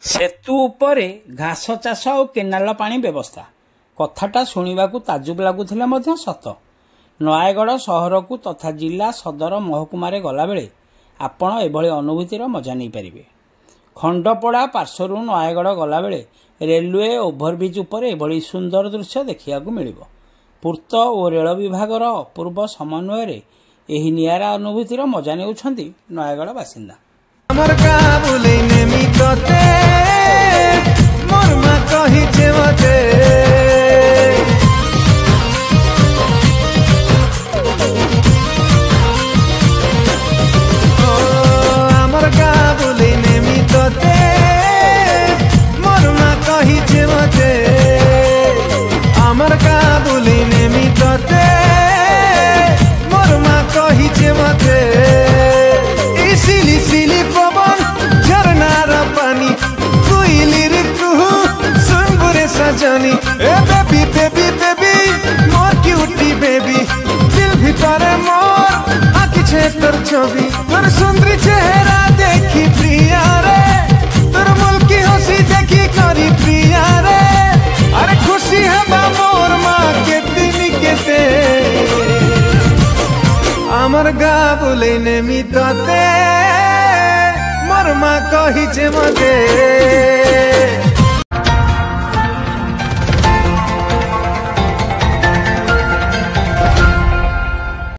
सेतु उपरे घास चाष और केनाल पानी व्यवस्था कथाटा शुणवाकू ताजुब लगुले सत। नयागढ़ सहर को तथा जिला सदर महकुमार गलाबेले आपण एभली अनुभूतिर मजा नहीं पारे। खंडपड़ा पार्श्वरू नयागढ़ गलाबेले रेलवे ओभरब्रिज उपर एभली सुंदर दृश्य देखा मिल। पूर्त और रेल विभागर अपूर्व समन्वय एही नियारा अनुभूतिर मजा नेउछंती नयागढ़ बासिंदा। ए बेबी बेबी बेबी मोर क्यूटी बेबी दिल भितरे मोर आखि छे तोर छवि तोर सुंदरी चेहरा देखी प्रिया रे तोर मुल्की हंसी देखी करी प्रिया रे अरे खुशी है मोर माँ के दिन केते आमर गा बोले ने मिताते मोर माँ कही जे मते।